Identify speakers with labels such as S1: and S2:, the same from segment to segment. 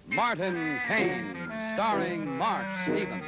S1: Martin Kane, starring Mark Stevens.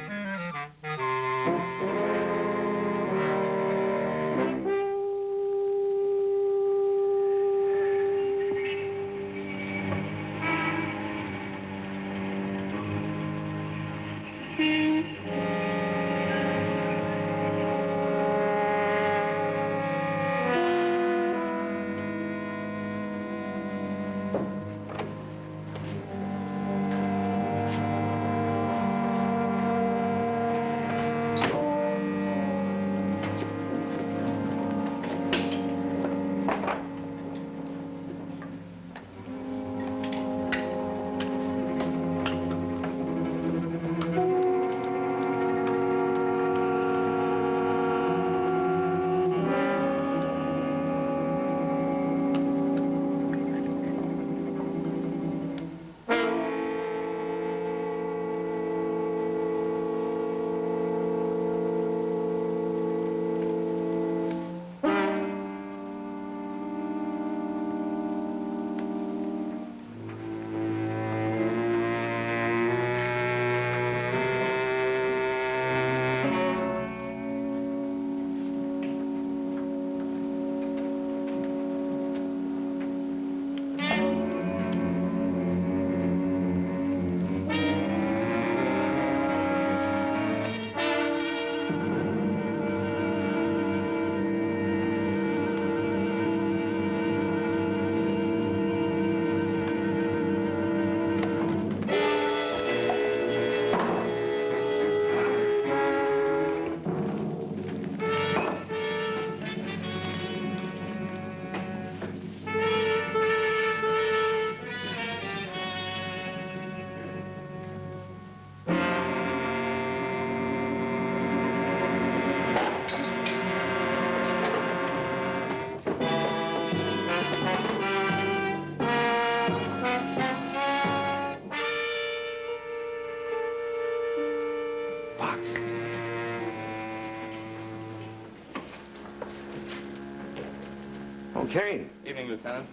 S2: Oh, Kane.
S3: Evening, Lieutenant.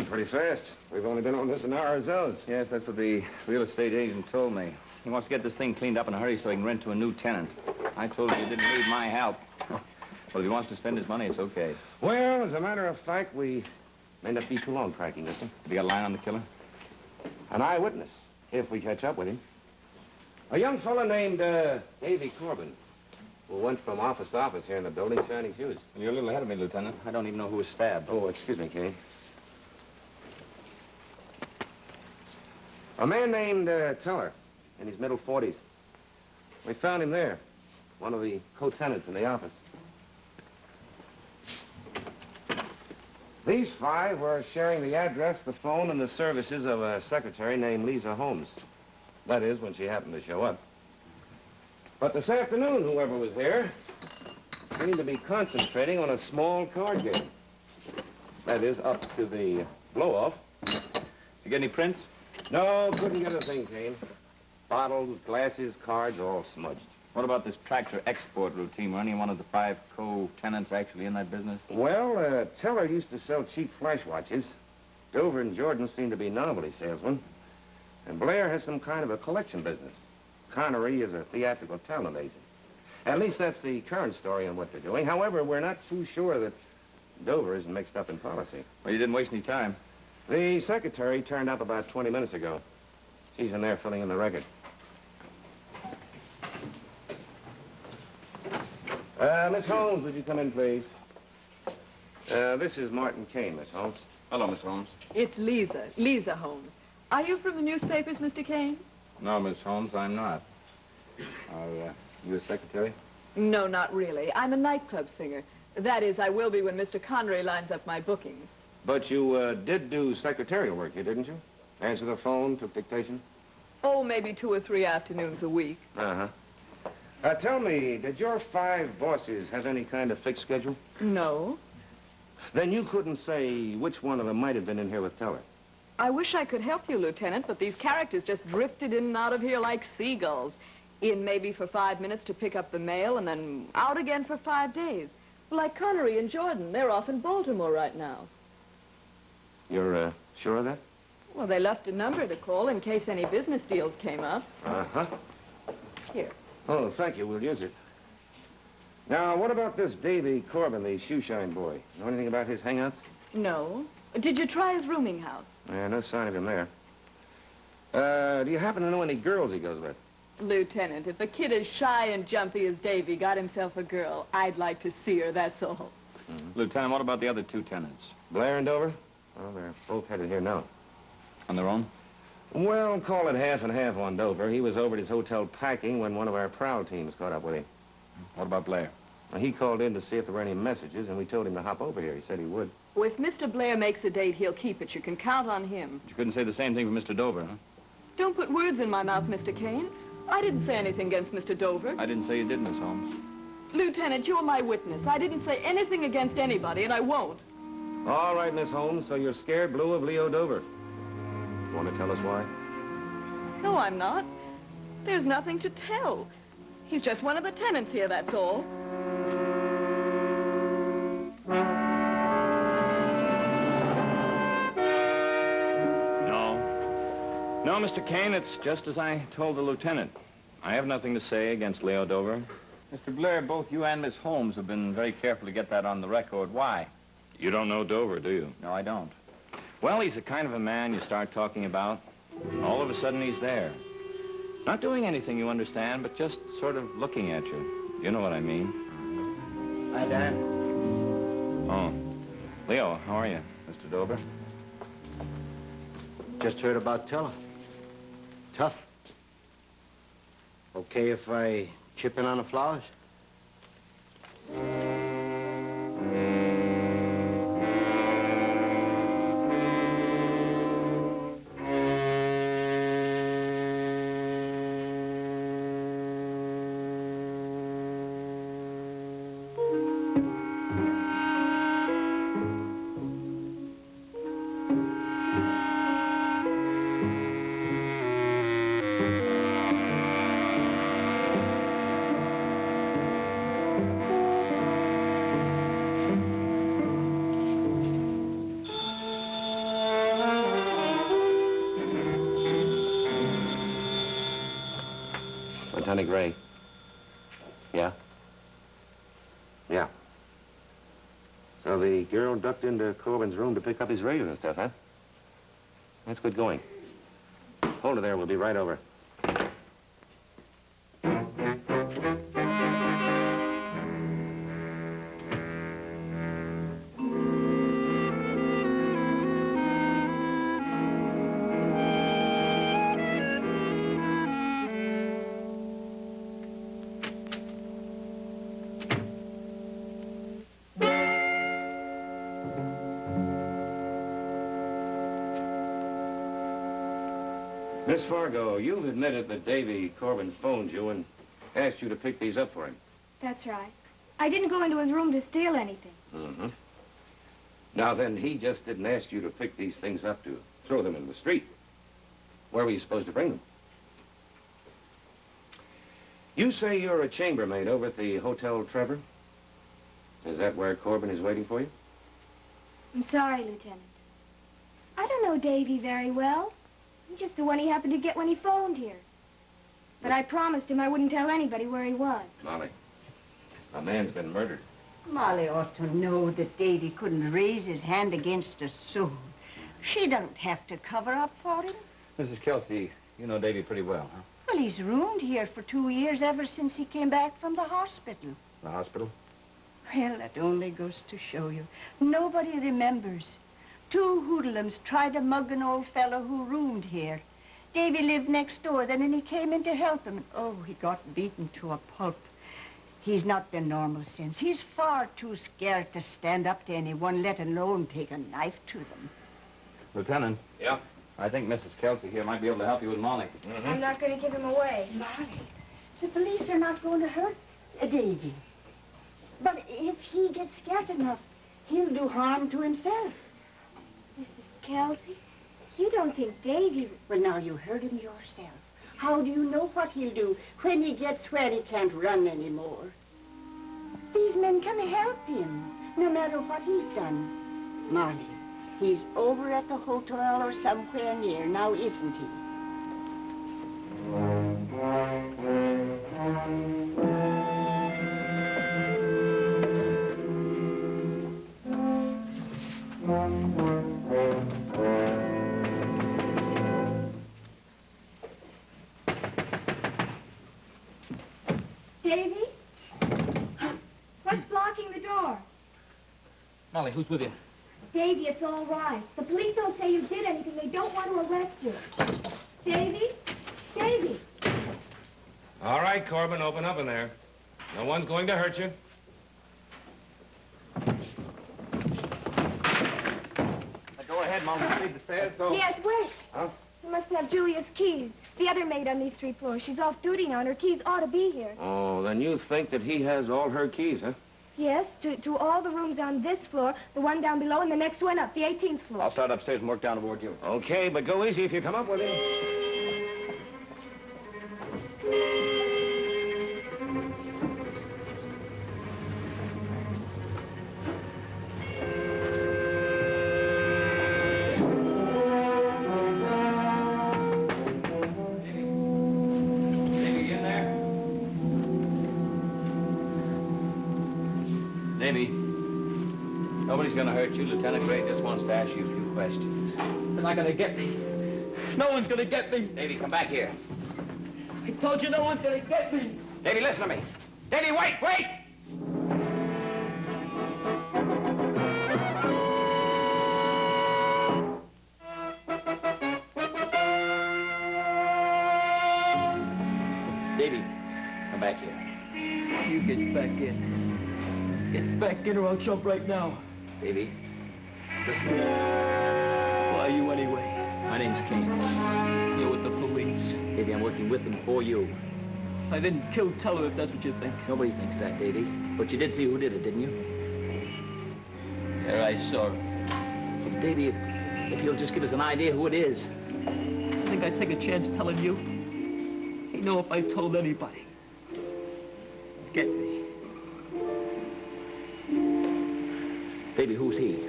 S2: Pretty fast. We've only been on this an hour ourselves.
S3: Yes, that's what the real estate agent told me. He wants to get this thing cleaned up in a hurry so he can rent to a new tenant. I told him he didn't need my help. Well, if he wants to spend his money, it's okay.
S2: Well, as a matter of fact, we may not be too long tracking this one.
S3: Have you got a line on the killer?
S2: An eyewitness, if we catch up with him. A young fellow named Davy Corbin, who went from office to office here in the building shining shoes.
S3: Well, you're a little ahead of me, Lieutenant. I don't even know who was stabbed.
S2: Oh, excuse me, Kane. A man named Teller, in his middle 40s. We found him there, one of the co-tenants in the office. These five were sharing the address, the phone, and the services of a secretary named Lisa Holmes. That is, when she happened to show up. But this afternoon, whoever was there seemed to be concentrating on a small card game. That is, up to the blow-off.
S3: You get any prints?
S2: No, couldn't get a thing, Kane. Bottles, glasses, cards, all smudged.
S3: What about this tractor export routine? Were any one of the five co-tenants actually in that business?
S2: Well, Teller used to sell cheap flash watches. Dover and Jordan seem to be novelty salesmen. And Blair has some kind of a collection business. Connery is a theatrical talent agent. At least that's the current story on what they're doing. However, we're not too sure that Dover isn't mixed up in policy.
S3: Well, you didn't waste any time.
S2: The secretary turned up about 20 minutes ago. She's in there filling in the record. Miss Holmes, would you come in, please? This is Martin Kane, Miss Holmes.
S3: Hello, Miss Holmes.
S4: It's Lisa Holmes. Are you from the newspapers, Mr. Kane?
S3: No, Miss Holmes, I'm not. Are you a secretary?
S4: No, not really. I'm a nightclub singer. That is, I will be when Mr. Connery lines up my bookings.
S2: But you did do secretarial work here, didn't you? Answer the phone, took dictation?
S4: Oh, maybe 2 or 3 afternoons a week.
S2: Uh-huh. Tell me, did your 5 bosses have any kind of fixed schedule?
S4: No.
S2: Then you couldn't say which one of them might have been in here with Teller.
S4: I wish I could help you, Lieutenant, but these characters just drifted in and out of here like seagulls. In maybe for 5 minutes to pick up the mail and then out again for 5 days. Like Connery and Jordan. They're off in Baltimore right now.
S2: You're, sure of that?
S4: Well, they left a number to call in case any business deals came up.
S2: Uh-huh.
S4: Here.
S2: Oh, thank you. We'll use it. Now, what about this Davy Corbin, the shoeshine boy? Know anything about his hangouts?
S4: No. Did you try his rooming house?
S2: Yeah, no sign of him there. Do you happen to know any girls he goes with?
S4: Lieutenant, if a kid as shy and jumpy as Davy got himself a girl, I'd like to see her, that's all.
S2: Mm-hmm.
S3: Lieutenant, what about the other two tenants?
S2: Blair and Dover? Well, they're both headed here now.
S3: On their own?
S2: Well, call it half and half on Dover. He was over at his hotel packing when one of our prowl teams caught up with him.
S3: What about Blair?
S2: Well, he called in to see if there were any messages, and we told him to hop over here. He said he would.
S4: Well, if Mr. Blair makes a date, he'll keep it. You can count on him.
S3: But you couldn't say the same thing for Mr. Dover, huh?
S4: Don't put words in my mouth, Mr. Kane. I didn't say anything against Mr. Dover.
S3: I didn't say you did, Miss Holmes.
S4: Lieutenant, you're my witness. I didn't say anything against anybody, and I won't.
S2: All right, Miss Holmes, so you're scared blue of Leo Dover. You want to tell us why?
S4: No, I'm not. There's nothing to tell. He's just one of the tenants here, that's all.
S3: No, Mr. Kane, it's just as I told the lieutenant. I have nothing to say against Leo Dover. Mr. Blair, both you and Miss Holmes have been very careful to get that on the record. Why?
S2: You don't know Dover, do you?
S3: No, I don't. Well, he's the kind of a man you start talking about. All of a sudden, he's there. Not doing anything, you understand, but just sort of looking at you. You know what I mean.
S5: Hi, Dan.
S3: Oh. Leo, how are you, Mr. Dover?
S5: Just heard about Teller. Tough. Okay if I chip in on the flowers?
S2: Lieutenant Gray. Yeah? Yeah. So the girl ducked into Corbin's room to pick up his razor and stuff, huh? That's good going. Hold her there. We'll be right over. Miss Fargo, you've admitted that Davy Corbin phoned you and asked you to pick these up for him.
S6: That's right. I didn't go into his room to steal anything.
S2: Mm-hmm. Now then, he just didn't ask you to pick these things up to throw them in the street. Where were you supposed to bring them? You say you're a chambermaid over at the Hotel Trevor? Is that where Corbin is waiting for you?
S6: I'm sorry, Lieutenant. I don't know Davy very well. I'm just the one he happened to get when he phoned here. But I promised him I wouldn't tell anybody where he was.
S2: Molly, a man's been murdered.
S7: Molly ought to know that Davy couldn't raise his hand against a soul. She don't have to cover up for him.
S3: Mrs. Kelsey, you know Davy pretty well, huh?
S7: Well, he's roomed here for 2 years ever since he came back from the hospital.
S3: The hospital?
S7: Well, that only goes to show you. Nobody remembers. 2 hoodlums tried to mug an old fellow who roomed here. Davy lived next door then, and he came in to help him. Oh, he got beaten to a pulp. He's not been normal since. He's far too scared to stand up to anyone, let alone take a knife to them.
S3: Lieutenant?
S2: Yeah?
S3: I think Mrs. Kelsey here might be able to help you with Molly.
S2: Mm-hmm.
S6: I'm not going to give him away.
S7: Molly, the police are not going to hurt Davy. But if he gets scared enough, he'll do harm to himself.
S6: Mrs. Kelsey, you don't think Davy...
S7: Well, now, you heard him yourself. How do you know what he'll do when he gets where he can't run anymore? These men can help him, no matter what he's done. Marley, he's over at the hotel or somewhere near now, isn't he?
S6: Davy? What's blocking the door?
S3: Molly, who's with you?
S6: Davy, it's all right. The police don't say you did anything. They don't want to arrest you. Davy? Davy?
S2: All right, Corbin, open up in there. No one's going to hurt you.
S3: Go ahead, Molly. Leave the stairs. Go.
S6: Yes, wait.
S2: Huh?
S6: You must have Julia's keys. The other maid on these 3 floors. She's off duty now, and her keys ought to be here.
S2: Oh, then you think that he has all her keys, huh?
S6: Yes, to all the rooms on this floor, the one down below, and the next one up, the 18th floor.
S3: I'll start upstairs and work down toward you.
S2: Okay, but go easy if you come up with him.
S3: Davy, nobody's gonna hurt you. Lieutenant Gray just wants to ask you a few questions.
S8: They're not gonna get me. No one's gonna get me.
S3: Davy, come back here.
S8: I told you no one's gonna get me.
S3: Davy, listen to me. Davy, wait, wait! Davy, come back here.
S8: You get back in. Get back in or I'll jump right now.
S3: Davy, listen to me.
S8: Who are you anyway?
S3: My name's Kane.
S8: You're with the police.
S3: Davy, I'm working with them for you.
S8: I didn't kill Teller if that's what you think.
S3: Nobody thinks that, Davy. But you did see who did it, didn't you?
S8: Yeah, I saw him.
S3: Well, Davy, if you'll just give us an idea who it is.
S8: I think I'd take a chance telling you. You know if I told anybody. Get me.
S3: Davy, who's he?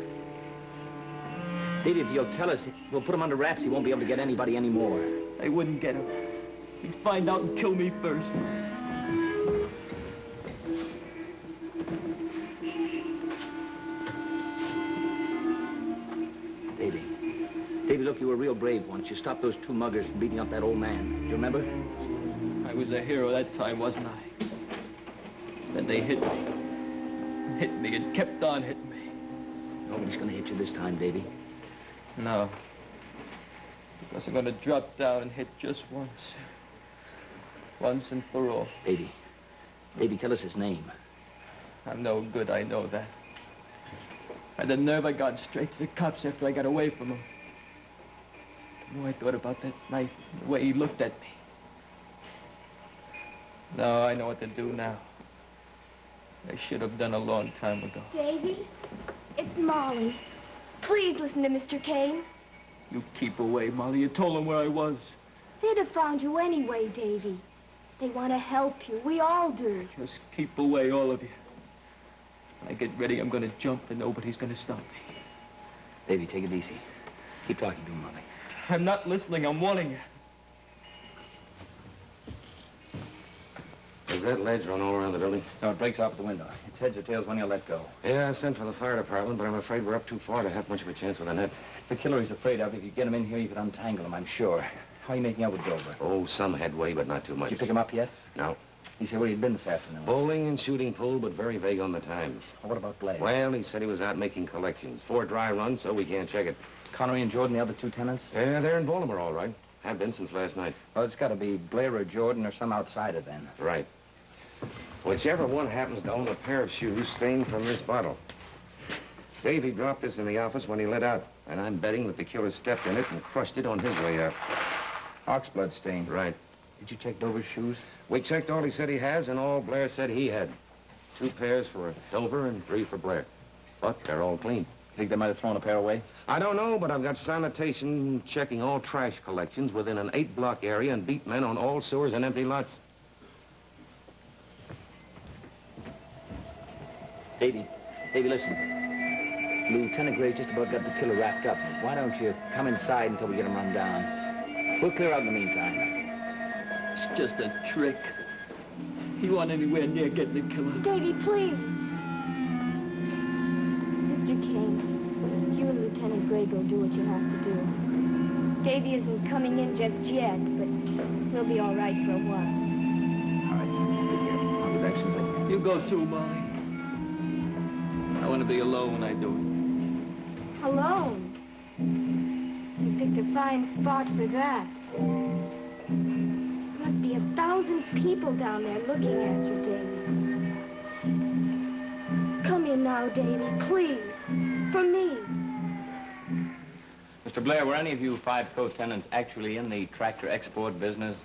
S3: Davy, if you'll tell us, we'll put him under wraps. He won't be able to get anybody anymore.
S8: I wouldn't get him. He'd find out and kill me first.
S3: Davy. Davy, look, you were real brave once. You stopped those 2 muggers from beating up that old man. Do you remember?
S8: I was a hero that time, wasn't I? Then they hit me. Hit me and kept on hitting me.
S3: Nobody's gonna hit you this time, Davy.
S8: No. Because I'm going to drop down and hit just once. Once and for all.
S3: Davy. Davy, tell us his name.
S8: I'm no good, I know that. And the nerve I got straight to the cops after I got away from him. The more I thought about that night, the way he looked at me. No, I know what to do now. I should have done a long time ago.
S6: Davy, it's Molly. Please listen to Mr. Kane.
S8: You keep away, Molly. You told them where I was.
S6: They'd have found you anyway, Davy. They want to help you. We all do.
S8: Just keep away, all of you. When I get ready, I'm going to jump and nobody's going to stop me.
S3: Davy, take it easy. Keep talking to him, Molly.
S8: I'm not listening. I'm warning you.
S2: Does that ledge run all around the building?
S3: No, it breaks off the window. It's heads or tails when you let go.
S2: Yeah, I sent for the fire department, but I'm afraid we're up too far to have much of a chance with a net.
S3: The killer he's afraid of. If you get him in here, you could untangle him, I'm sure. How are you making out with Dover?
S2: Oh, some headway, but not too much.
S3: Did you pick him up yet?
S2: No.
S3: He said where he'd been this afternoon.
S2: Bowling and shooting pool, but very vague on the times.
S3: Well, what about Blair?
S2: Well, he said he was out making collections. 4 dry runs, so we can't check it.
S3: Connery and Jordan, the other 2 tenants?
S2: Yeah, they're in Baltimore, all right. Have been since last night.
S3: Well, it's got to be Blair or Jordan or some outsider then.
S2: Right. Whichever one happens to own a pair of shoes stained from this bottle. Davy dropped this in the office when he let out, and I'm betting that the killer stepped in it and crushed it on his way out.
S3: Oxblood stain.
S2: Right.
S3: Did you check Dover's shoes?
S2: We checked all he said he has and all Blair said he had. 2 pairs for Dover and 3 for Blair. But they're all clean.
S3: Think they might have thrown a pair away?
S2: I don't know, but I've got sanitation checking all trash collections within an 8-block area and beat men on all sewers and empty lots.
S9: Davy, listen. Lieutenant Gray's just about got the killer wrapped up. Why don't you come inside until we get him run down? We'll clear out in the meantime.
S8: It's just a trick. He wasn't anywhere near getting the killer.
S6: Davy, please. Mr. Kane, you and Lieutenant Gray go do what you have to do. Davy isn't coming in just yet, but he'll be all right for a while.
S9: All right. I'll be back soon.
S8: You go too, Molly. I want to be alone when I do it.
S6: Alone? You picked a fine spot for that. There must be 1,000 people down there looking at you, Davy. Come in now, Davy, please. For me.
S3: Mr. Blair, were any of you 5 co-tenants actually in the tractor export business?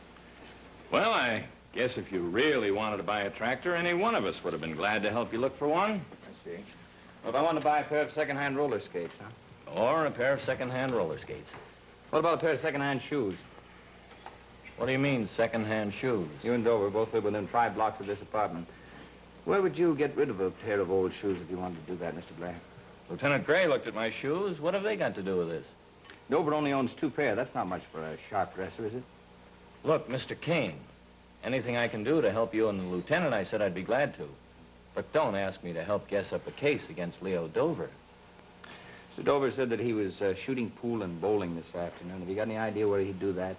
S3: Well, I guess if you really wanted to buy a tractor, any one of us would have been glad to help you look for one.
S9: I see. Well, if I want to buy a pair of second-hand roller skates, huh?
S3: Or a pair of second-hand roller skates.
S9: What about a pair of second-hand shoes?
S3: What do you mean, second-hand shoes?
S9: You and Dover both live within 5 blocks of this apartment. Where would you get rid of a pair of old shoes if you wanted to do that, Mr. Blair?
S3: Lieutenant Gray looked at my shoes. What have they got to do with this?
S9: Dover only owns 2 pair. That's not much for a sharp dresser, is it?
S3: Look, Mr. Kane, anything I can do to help you and the lieutenant, I said I'd be glad to. But don't ask me to help guess up a case against Leo Dover.
S9: Mr. Dover said that he was shooting pool and bowling this afternoon. Have you got any idea where he'd do that?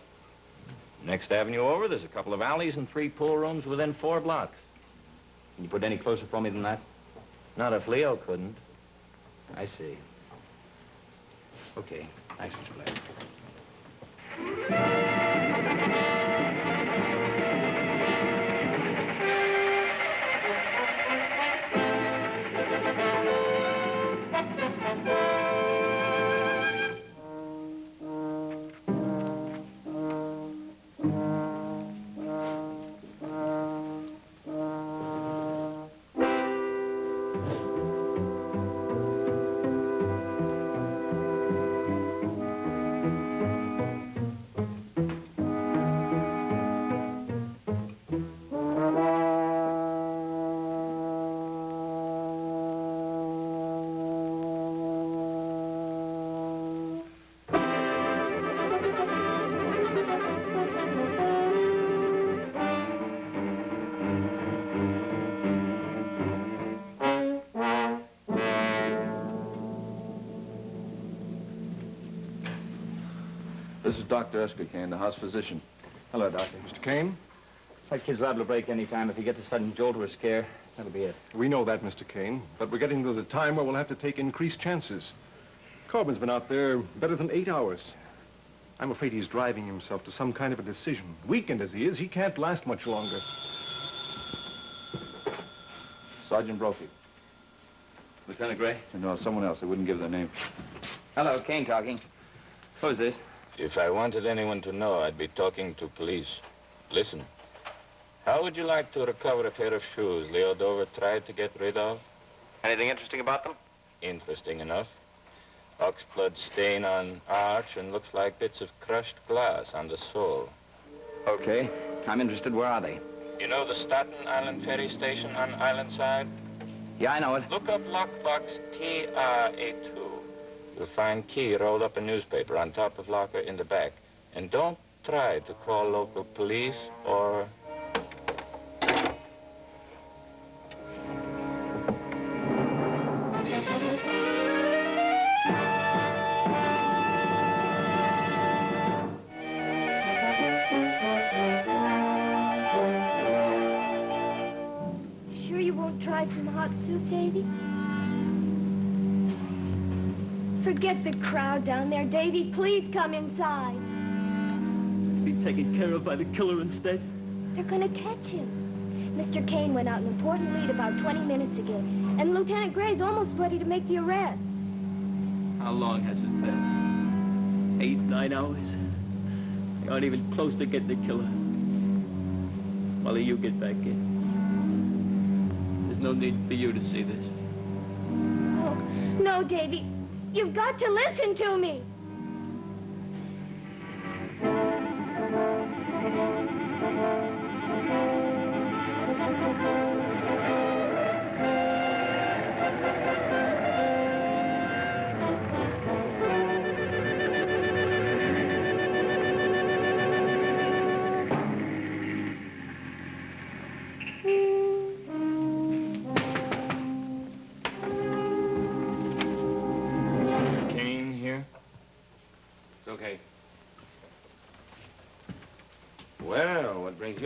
S3: Next avenue over, there's a couple of alleys and 3 pool rooms within 4 blocks.
S9: Can you put any closer for me than that?
S3: Not if Leo couldn't.
S9: I see. Okay. Thanks, Mr. Blair.
S10: This is Dr. Esper Kane, the house physician.
S9: Hello, Doctor.
S10: Mr. Kane?
S9: That kid's liable to break any time. If he gets a sudden jolt or a scare, that'll be it.
S10: We know that, Mr. Kane, but we're getting to the time where we'll have to take increased chances. Corbin's been out there better than 8 hours. I'm afraid he's driving himself to some kind of a decision. Weakened as he is, he can't last much longer.
S9: Sergeant Brophy.
S3: Lieutenant Gray?
S10: No, someone else. They wouldn't give their name.
S9: Hello, Kane talking. Who's this?
S11: If I wanted anyone to know, I'd be talking to police. Listen, how would you like to recover a pair of shoes Leo Dover tried to get rid of?
S9: Anything interesting about them?
S11: Interesting enough. Oxblood stain on arch and looks like bits of crushed glass on the sole.
S9: Okay. I'm interested. Where are they?
S11: You know the Staten Island ferry station on Island Side?
S9: Yeah, I know it.
S11: Look up lockbox TRA2. You'll find key rolled up in newspaper on top of locker in the back. And don't try to call local police or...
S6: Sure you won't try some hot soup, Davy? Forget the crowd down there, Davy. Please come inside.
S8: Be taken care of by the killer instead.
S6: They're gonna catch him. Mr. Kane went out an important lead about 20 minutes ago, and Lieutenant Gray's almost ready to make the arrest.
S8: How long has it been? 8, 9 hours? They aren't even close to getting the killer. Molly, you get back in. There's no need for you to see this.
S6: Oh, no, Davy. You've got to listen to me.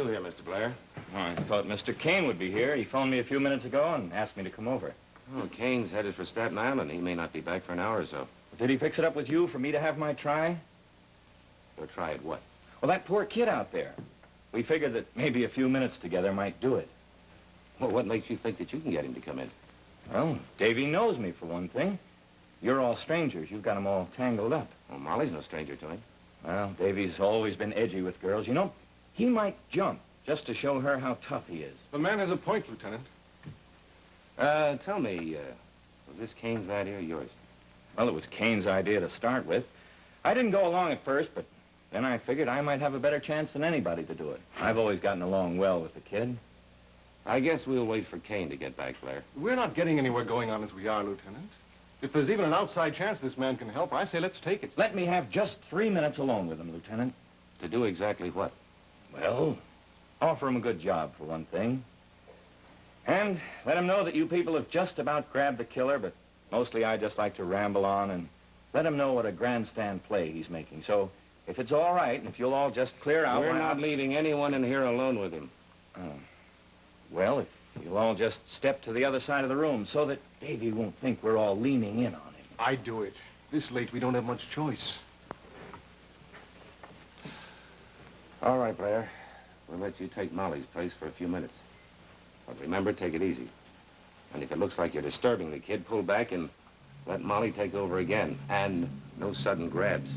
S2: you here, Mr. Blair?
S3: Oh, I thought Mr. Kane would be here. He phoned me a few minutes ago and asked me to come over.
S2: Oh, Kane's headed for Staten Island. He may not be back for an hour or so.
S3: Did he fix it up with you for me to have my try?
S2: You'll try it what?
S3: Well, that poor kid out there. We figured that maybe a few minutes together might do it.
S2: Well, what makes you think that you can get him to come in?
S3: Well, Davy knows me, for one thing. You're all strangers. You've got them all tangled up.
S2: Well, Molly's no stranger to him.
S3: Well, Davy's always been edgy with girls. You know, he might jump just to show her how tough he is.
S10: The man has a point, Lieutenant.
S2: Tell me, was this Kane's idea or yours?
S3: Well, it was Kane's idea to start with. I didn't go along at first, but then I figured I might have a better chance than anybody to do it. I've always gotten along well with the kid.
S2: I guess we'll wait for Kane to get back, Blair.
S10: We're not getting anywhere going on as we are, Lieutenant. If there's even an outside chance this man can help, I say let's take it.
S3: Let me have just 3 minutes alone with him, Lieutenant.
S2: To do exactly what?
S3: Well, offer him a good job, for one thing. And let him know that you people have just about grabbed the killer, but mostly I just like to ramble on and let him know what a grandstand play he's making. So if it's all right, and if you'll all just clear out...
S2: We're not leaving anyone in here alone with him.
S3: Well, if you'll all just step to the other side of the room so that Davy won't think we're all leaning in on him.
S10: I'd do it. This late, we don't have much choice.
S2: All right, Blair. We'll let you take Molly's place for a few minutes. But remember, take it easy. And if it looks like you're disturbing the kid, pull back and let Molly take over again. And no sudden grabs.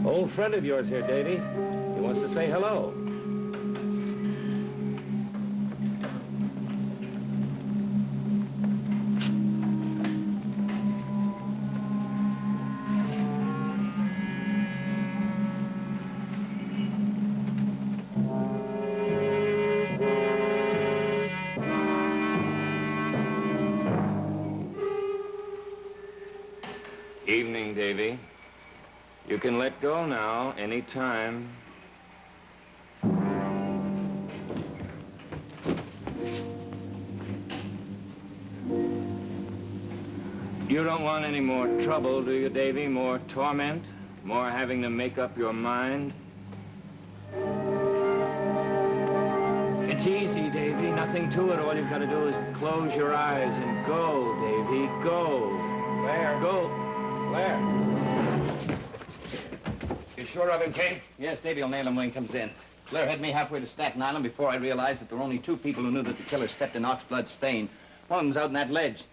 S9: Old friend of yours here, Davy. He wants to say hello.
S3: Evening, Davy. You can let go now, any time. You don't want any more trouble, do you, Davy? More torment? More having to make up your mind? It's easy, Davy. Nothing to it. All you've got to do is close your eyes and go, Davy. Go.
S2: Blair.
S3: Go.
S2: Blair. You sure of him, Kane?
S9: Yes, Davy will nail him when he comes in. Blair had me halfway to Staten Island before I realized that there were only 2 people who knew that the killer stepped in Oxblood stain. One of them's out in that ledge.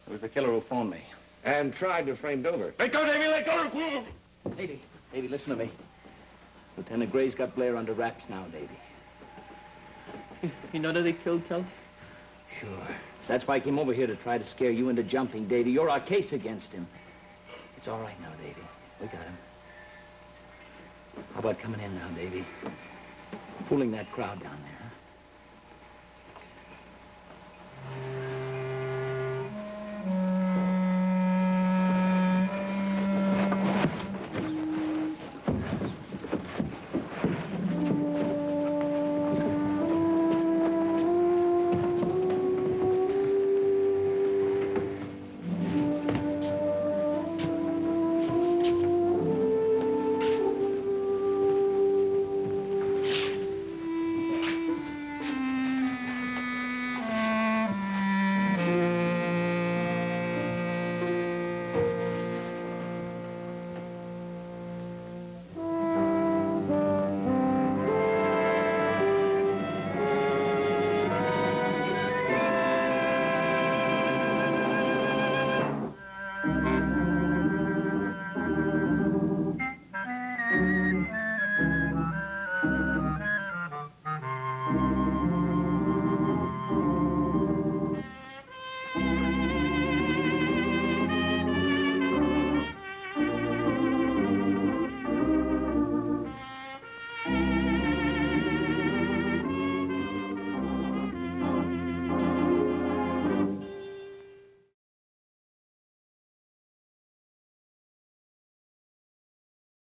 S9: It was the killer who phoned me.
S2: And tried to frame Dover.
S10: Let go, Davy, let go!
S9: Davy, listen to me. Lieutenant Gray's got Blair under wraps now, Davy.
S8: You know that they killed Teller?
S9: Sure. That's why I came over here to try to scare you into jumping, Davy. You're our case against him. It's all right now, Davy. We got him. How about coming in now, Davy? Fooling that crowd down there.